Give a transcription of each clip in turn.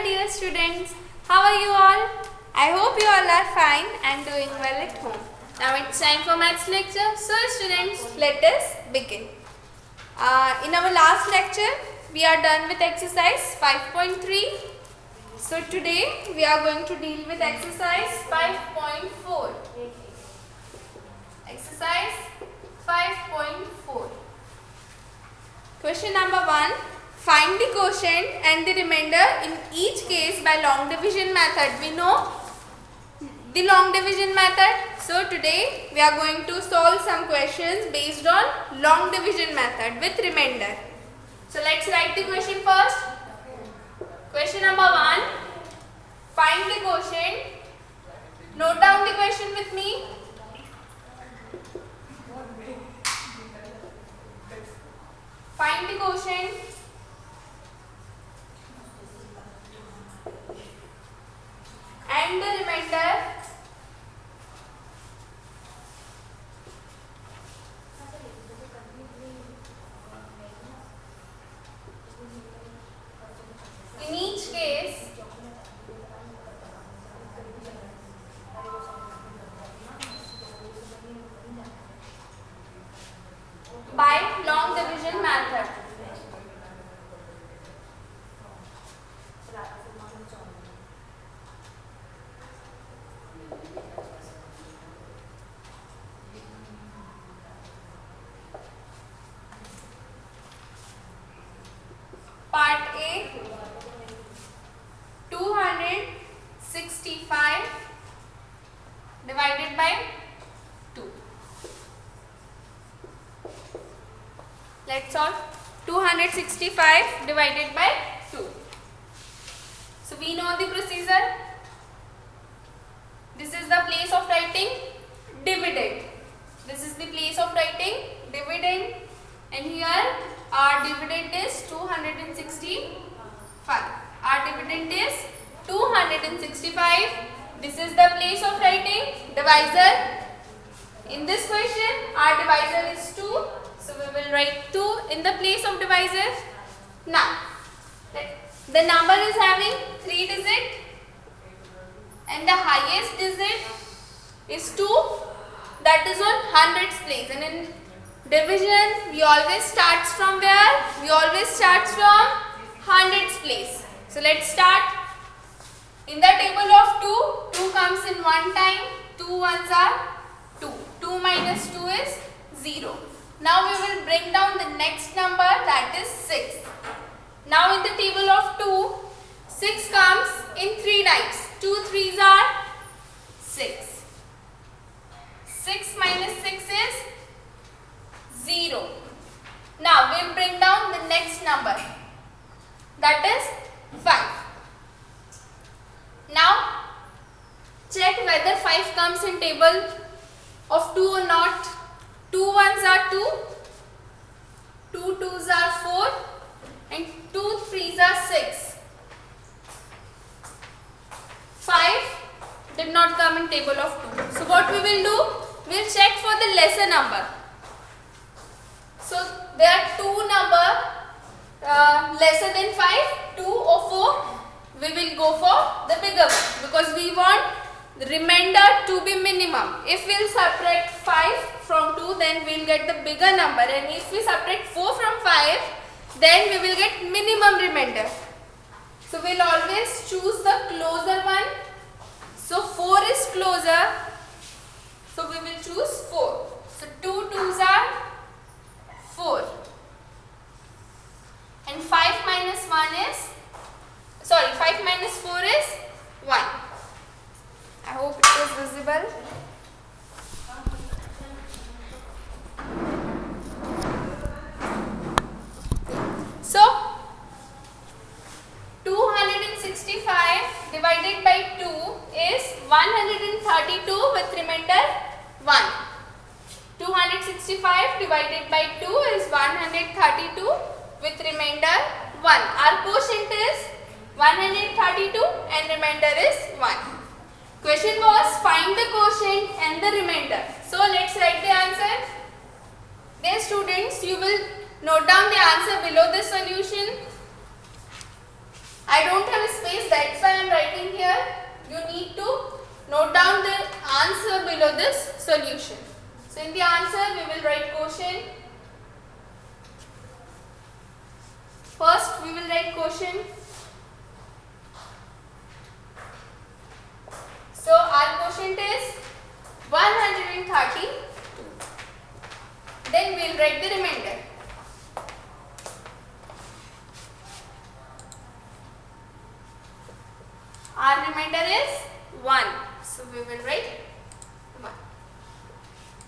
dear students, how are you all? I hope you all are fine and doing well at home. Now it's time for maths lecture. So students, let us begin. In our last lecture, we are done with exercise 5.3. So today we are going to deal with exercise 5.4. Exercise 5.4. Question number 1. Find the quotient and the remainder in each case by long division method. We know the long division method. So today we are going to solve some questions based on long division method with remainder. So let's write the question first. Question number 1. Find the quotient. Note down the question with me. Find the quotient and the remainder in each case by long division method. Part A, 265 divided by 2. Let's solve. 265 divided by 2. So we know the procedure. This is the place of writing dividend. This is the place of writing dividend, and here our dividend is 265. Our dividend is 265. This is the place of writing divisor. In this question, our divisor is 2. So we will write 2 in the place of divisor. Now, the number is having 3 digits and the highest digit is 2. That is on hundreds place. And in division, we always starts from where? We always starts from hundreds place. So let's start. In the table of 2, 2 comes in one time. 2 ones are 2. 2 minus 2 is 0. Now we will bring down the next number, that is 6. Now in the table of 2, 6 comes in 3 times. 2 3s are 6. 6 minus 6 is 0. Now we will bring down the next number, that is 5. Now check whether 5 comes in table of 2 or not. 2 ones are 2, 2 twos are 4 and 2 threes are 6. 5 did not come in table of 2. So what we will do? We will check for the lesser number. So there are 2 number lesser than 5, 2 or 4. We will go for the bigger one because we want the remainder to be minimum. If we will subtract 5 from 2, then we will get the bigger number, and if we subtract 4 from 5, then we will get minimum remainder. So we will always choose the closer one. So 4 is closer, so we will choose 4. So 2 twos are 4 and 5 minus 1 is 5 minus 4 is 1. I hope it is visible. So 265 divided by 2 is 132 with remainder 1. 265 divided by 2 is 132 with remainder 1. Our quotient is 132 and remainder is 1. Question was find the quotient and the remainder. So let's write the answer. Dear students, you will note down the answer below the solution. I don't have space case, that's why I am writing here. You need to note down the answer below this solution. So in the answer we will write quotient. First we will write quotient. So our quotient is 130. Then we will write the remainder. Our remainder is 1. So we will write 1.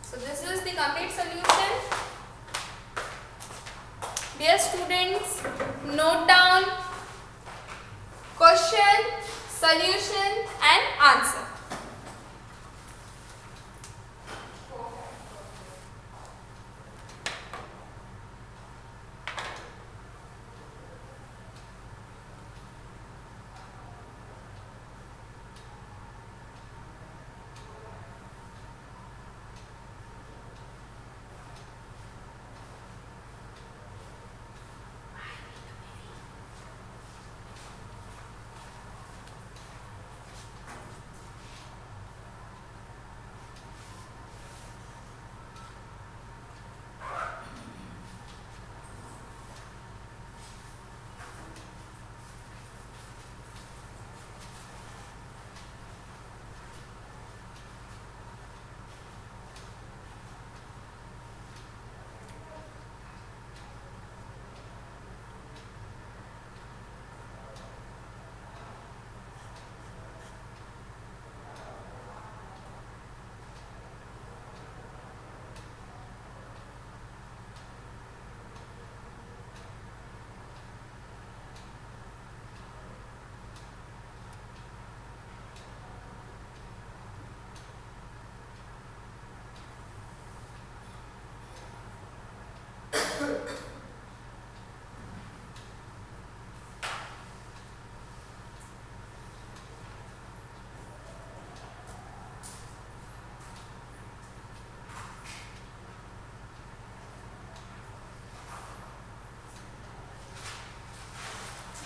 So this is the complete solution. Dear students, note down question, solution and answer.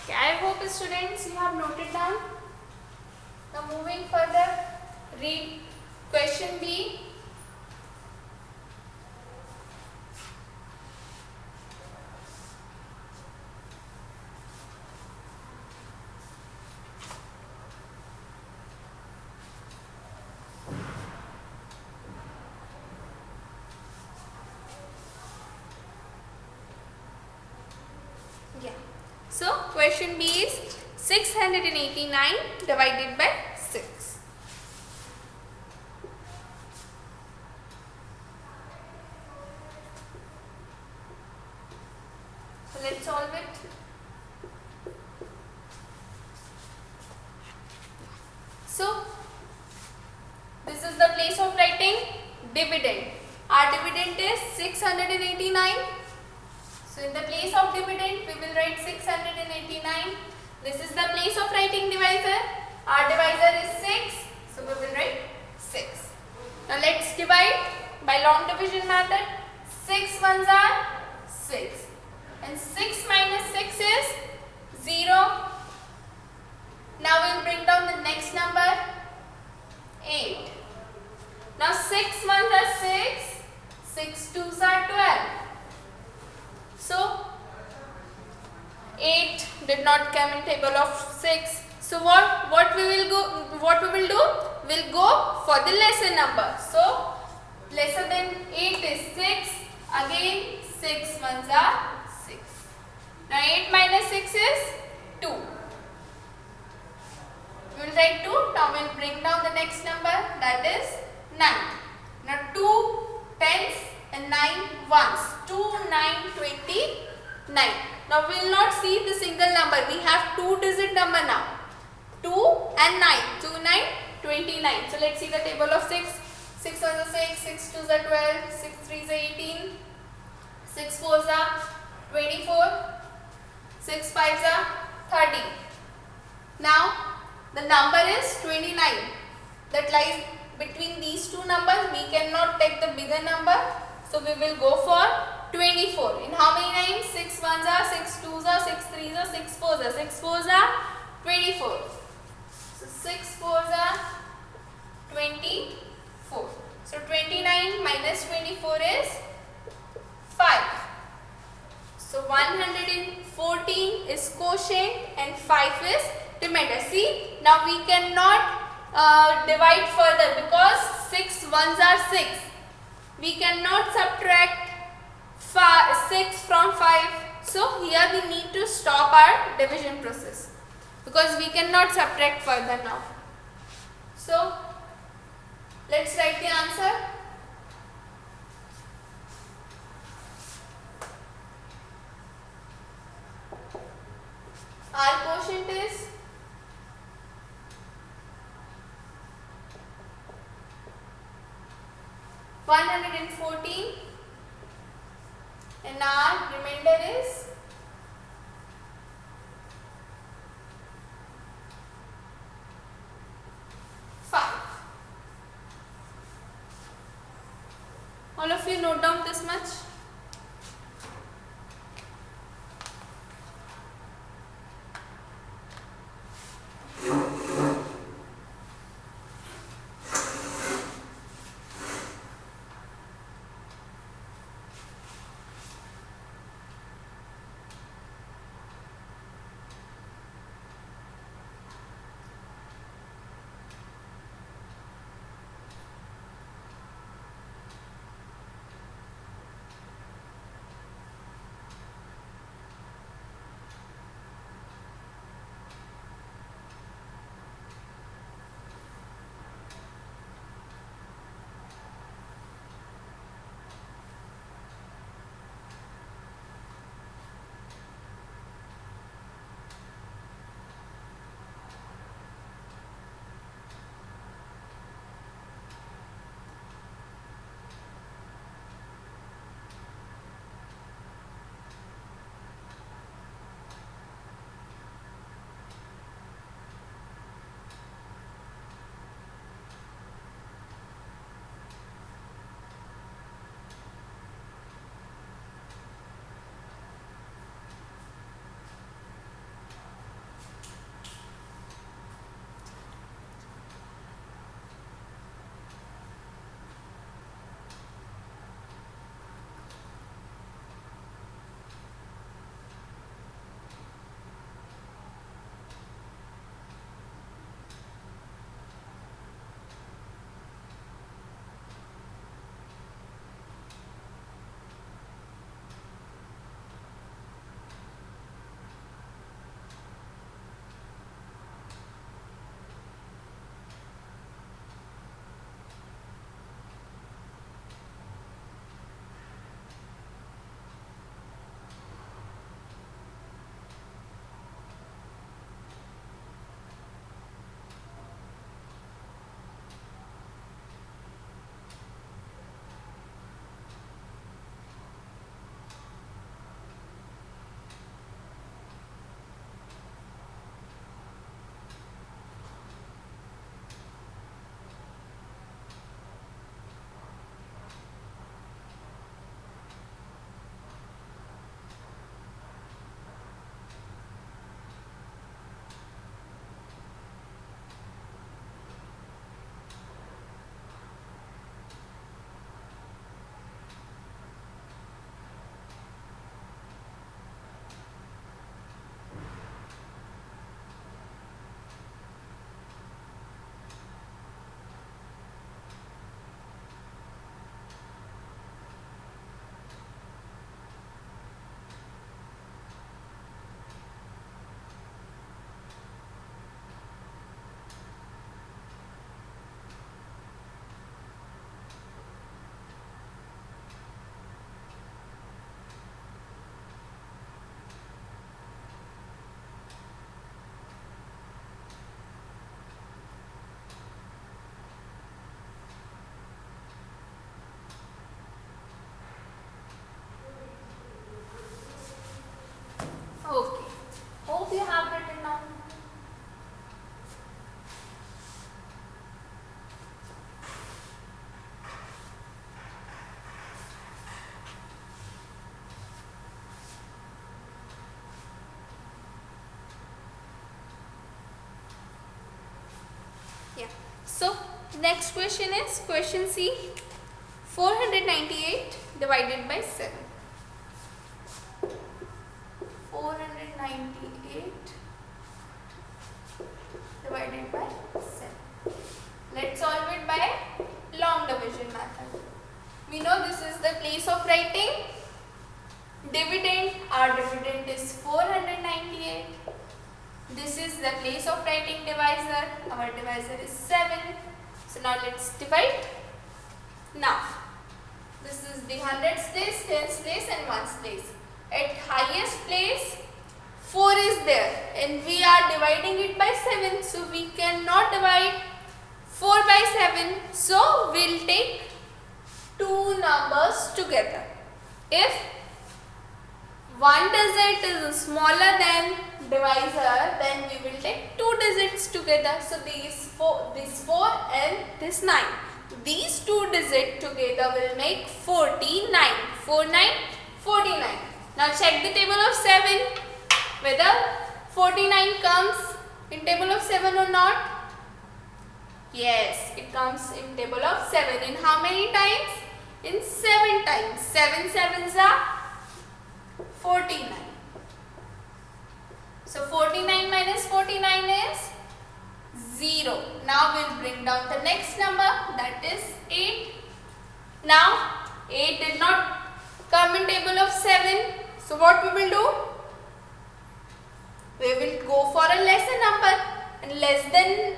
Okay, I hope students you have noted down. Now moving further, read question B. So question B is 689 divided by 6. So let's solve it. So this is the place of writing dividend. Our dividend is 689. So in the place of dividend we will write 689. This is the place of writing divisor. Our divisor is 6. So we will write 6. Now let's divide by long division method. 6 ones are 6. And 6 minus 6 is 0. Now we will bring down the next number 8. Now 6 ones are 6. 6 twos are 12. So 8 did not come in table of 6. So what we will do? We'll go for the lesser number. So lesser than 8 is 6. Again 6 ones are 6. Now 8 minus 6 is 2. We will write 2. Now we will bring down the next number, that is 9. Now 2 tens and 9 ones. 2, 9, 29. Now we will not see the single number. We have 2-digit number now. 2 and 9. 2, 9, 29. So let's see the table of 6. 6 ones are 6, 6 twos are 12, 6 threes are 18, 6 fours are 24, 6 fives are 30. Now the number is 29. That lies between these two numbers. We cannot take the bigger number. So we will go for 24. In how many times? 6 ones are, 6 twos are, 6 threes are, 6 fours are. 6 fours are 24. So 6 4s are 24. So 29 minus 24 is 5. So 114 is quotient and 5 is remainder. See, now we cannot divide further because 6 ones are 6. We cannot subtract 6 from 5. So here we need to stop our division process because we cannot subtract further now. So let's write the answer. Our quotient is 114 and our remainder is 5. All of you note down this much. So next question is question C. 498 divided by 7. 498 divided by 7. Let's solve it by long division method. We know this is the place of writing dividend. Our dividend is 498. This is the place of writing divisor. Our divisor is 7. So now let's divide. Now this is the hundreds place, tens place and ones place. At highest place 4 is there and we are dividing it by 7. So we cannot divide 4 by 7. So we'll take two numbers together. If one digit is smaller than divisor, then we will take two digits together. So this 4 and this 9. These two digits together will make 49. 4 9 49. Now check the table of 7 whether 49 comes in table of 7 or not. Yes, it comes in table of 7. In how many times? In 7 times. 7 sevens are 49. So 49 minus 49 is 0. Now we'll bring down the next number, that is 8. Now 8 did not come in table of 7. So what we will do? We will go for a lesser number, and less than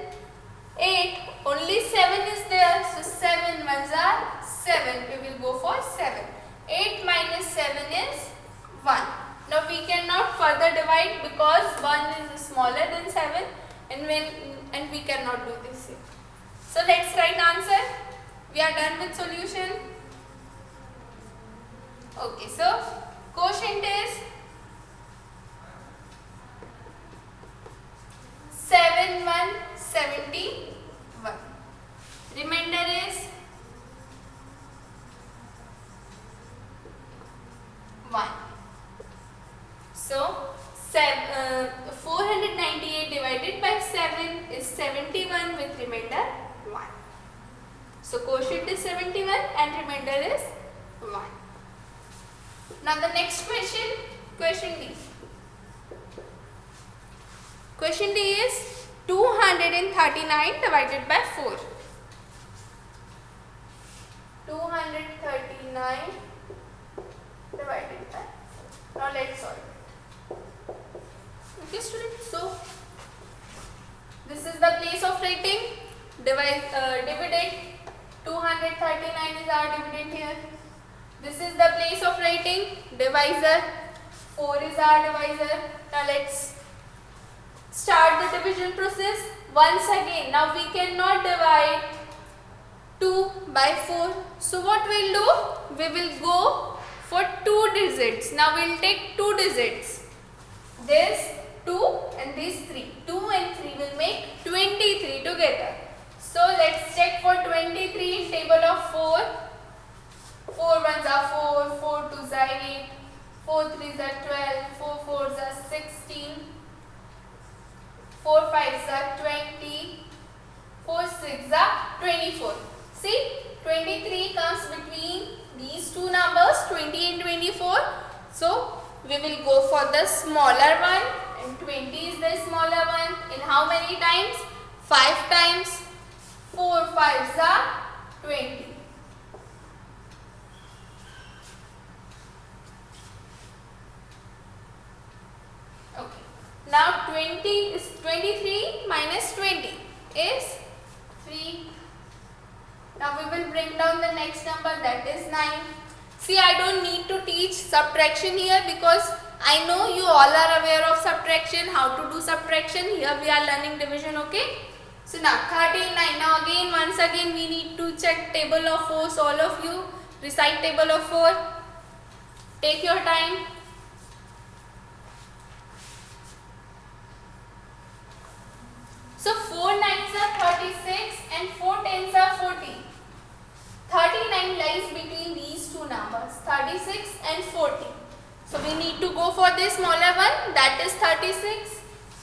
8 only 7 is there. So 7 ones are 7. We will go for 7. 8 minus 7 is 1. Now we cannot further divide because 1 is smaller than 7 and we cannot do this here. So let's write answer. We are done with solution. Okay, so quotient is 7171. Remainder is 1. So 498 divided by 7 is 71 with remainder 1. So quotient is 71 and remainder is 1. Now the next question, question D. Question D is 239 divided by 4. 239 divided by 4. Now let's solve it. Okay students, so this is the place of writing dividend. 239 is our dividend here. This is the place of writing divisor. 4 is our divisor. Now let's start the division process once again. Now we cannot divide 2 by 4. So what we'll do? We will go for 2 digits. Now we'll take 2 digits. This 2 and these 3. 2 and 3 will make 23 together. So let's check for 23 in table of 4. 4 ones are 4, 4 twos are 8, 4 threes are 12, 4 fours are 16, 4 fives are 20, 4 sixes are 24. See, 23 comes between these two numbers, 20 and 24. So we will go for the smaller one, and 20 is the smaller one. In how many times? 5 times. 4 fives are 20. Okay. Now 23 minus 20 is 3. Now we will bring down the next number, that is 9. See, I don't need to teach subtraction here because I know you all are aware of subtraction, how to do subtraction. Here we are learning division, okay? So now 39. Now again, once again we need to check table of 4. So all of you recite table of 4. Take your time. So 4 nines are 36 and 4 tens are 40. 39 lies between these two numbers, 36 and 40. So we need to go for the smaller one, that is 36.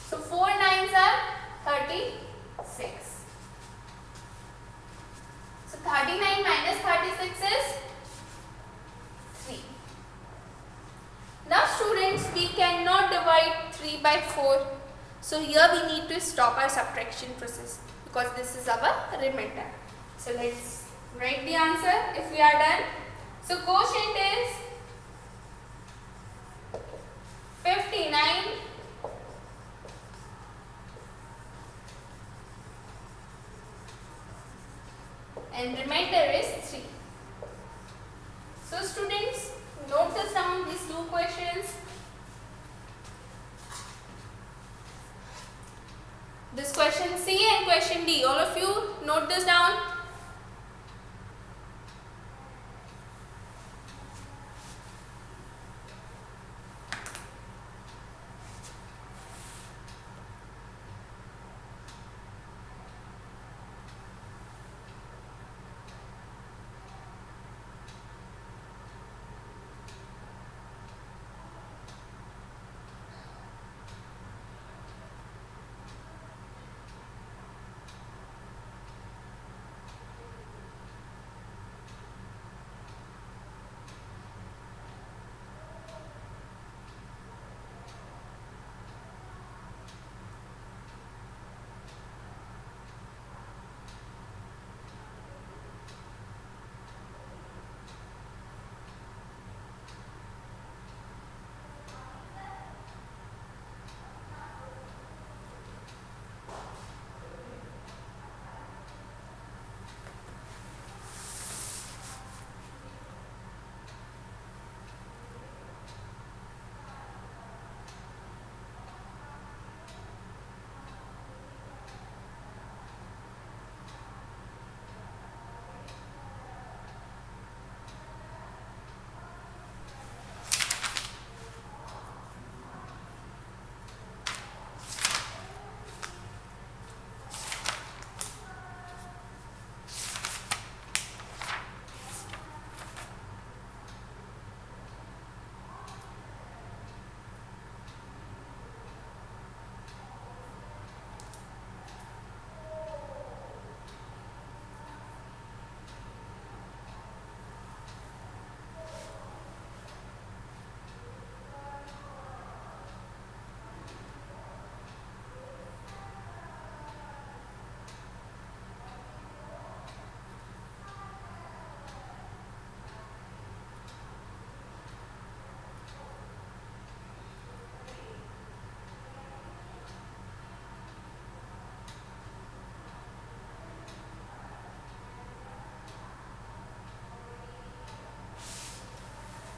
So 4 nines are 36. by 4. So here we need to stop our subtraction process because this is our remainder. So let's write the answer if we are done. So quotient is 59 and remainder is 3. So students, note this down, these two questions. This question C and question D, all of you note this down.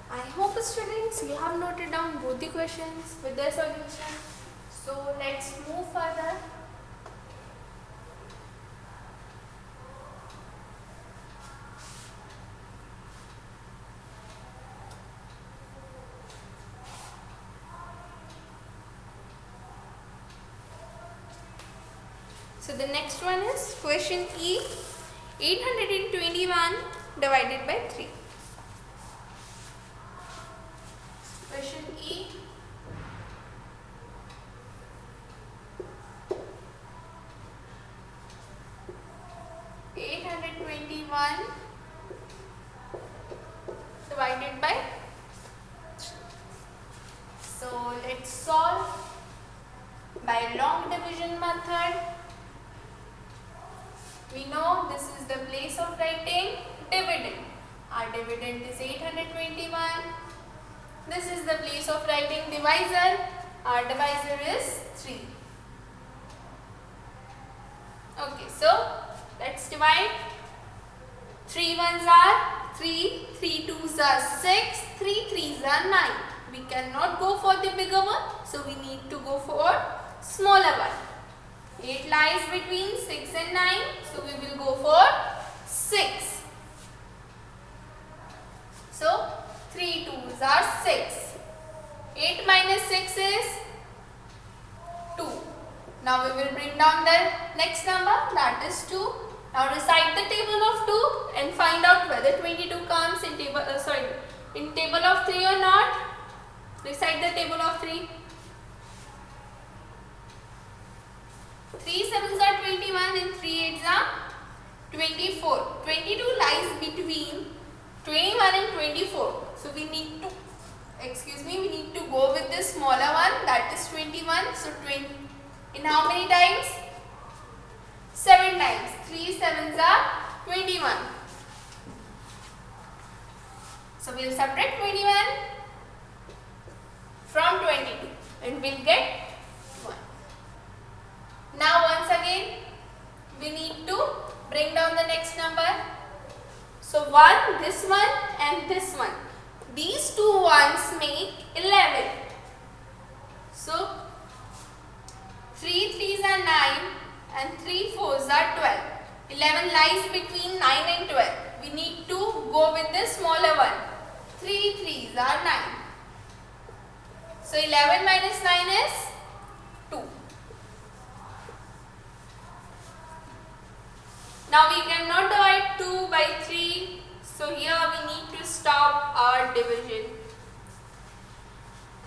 I hope students you have noted down both the questions with their solution. So let's move further. So the next one is question E, 821 divided by 3. Question E, 821 divided by 3. So let's solve by long division method. We know this is the place of writing dividend. Our dividend is 821. This is the place of writing divisor. Our divisor is 3. Okay, so let's divide. 3 ones are 3, 3 twos are 6, 3 threes are 9. We cannot go for the bigger one, so we need to go for smaller one. 8 lies between 6 and 9, so we will go for 6. So 3 twos are 6. 8 minus 6 is 2. Now we will bring down the next number, that is 2. Now recite the table of 2 and find out whether 22 comes in table of 3 or not. Recite the table of 3. 3 sevens are 21 and 3 eights are 24. 22 lies between 21 and 24. So we need to we need to go with the smaller one, that is 21. So 20 in how many times? 7 times. 3 sevens are 21. So we'll subtract 21 from 22 and we'll get 1. Now once again we need to bring down the next number. So 1, this one and this one. These two ones make 11. So 3 threes are 9 and 3 fours are 12. 11 lies between 9 and 12. We need to go with the smaller one. 3 threes are 9. So 11 minus 9 is 2. Now we cannot divide 2 by 3. So here we need to stop our division.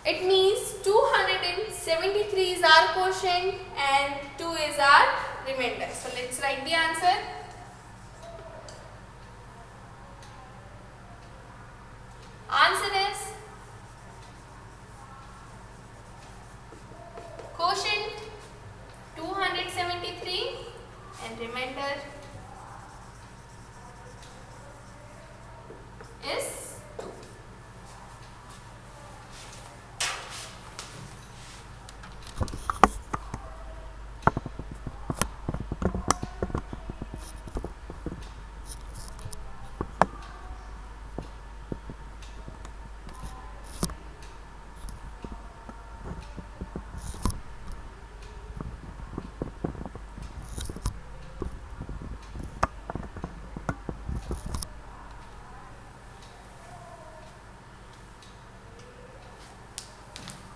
It means 273 is our quotient and 2 is our remainder. So let's write the answer. Answer is quotient 273 and remainder is 2.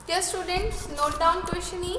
Dear students, note down question E.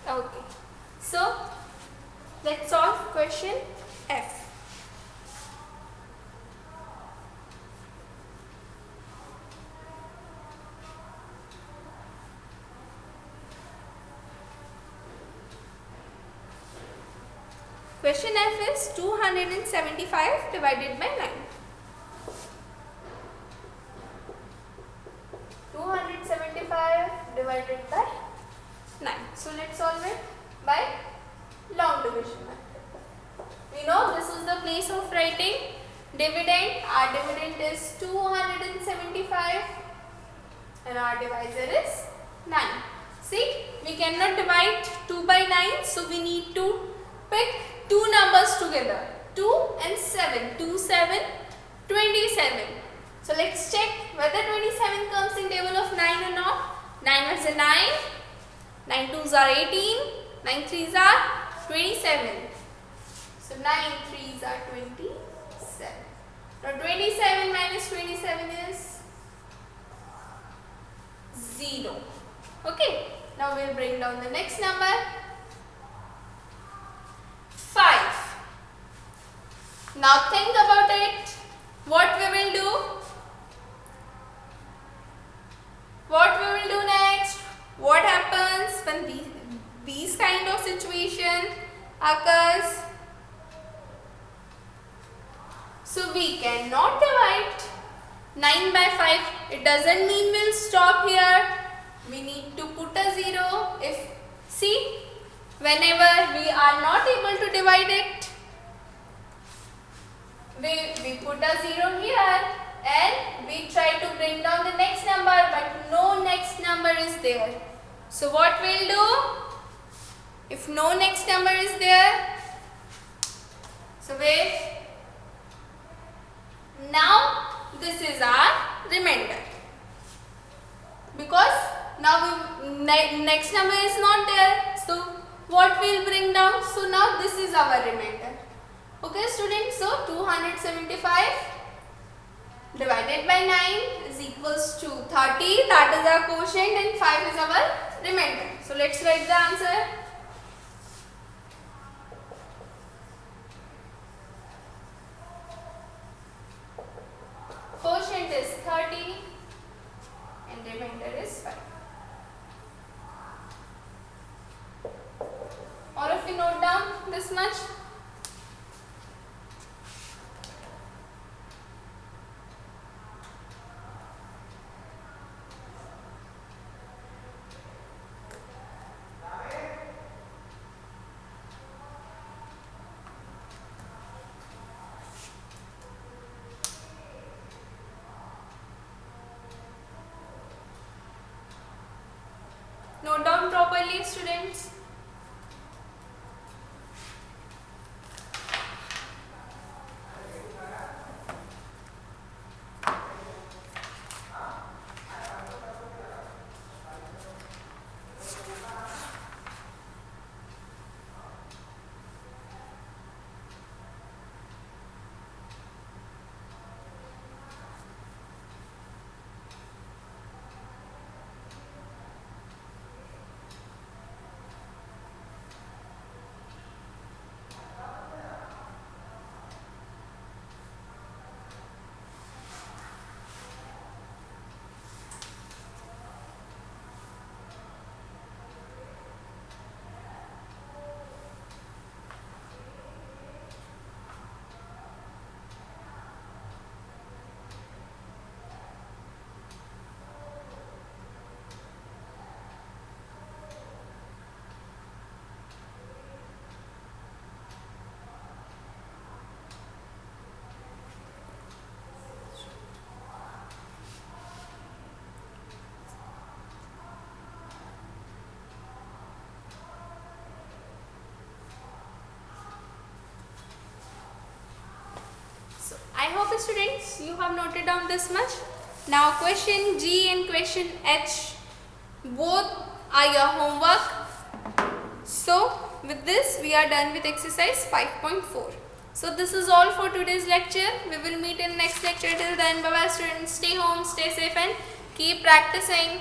Okay, so let's solve question F. Question F is 275 divided by 9. 275 divided by 9. So let's solve it by long division method. We know this is the place of writing dividend. Our dividend is 275 and our divisor is 9. See, we cannot divide 2 by 9, so we need to pick two numbers together, 2 and 7. 2, 7, 27. So let's check whether 27 comes in table of 9 or not. 9 ones are 9, 9 twos are 18, 9 threes are 27. So 9 threes are 27. Now 27 minus 27 is 0. Okay. Now we'll bring down the next number. 5. Now think about it. What we will do? What we will do next? What happens when these kind of situation occurs? So we cannot divide 9 by 5. It doesn't mean we'll stop here. We need to put a 0. If see, whenever we are not able to divide it, we put a 0 here and we try to bring down the next number, but no next number is there. So what we'll do? If no next number is there, so wait. Now this is our remainder. Because now next number is not there. So what we'll bring down? So now this is our remainder. Okay students, so 275 divided by 9 is equals to 30. That is our quotient and 5 is our remainder. So let's write the answer. Quotient is 30 and remainder is 5. All of you note down this much. Note down properly, students. I hope students you have noted down this much. Now question G and question H both are your homework. So with this we are done with exercise 5.4. So this is all for today's lecture. We will meet in next lecture. Till then, bye bye students. Stay home, stay safe and keep practicing.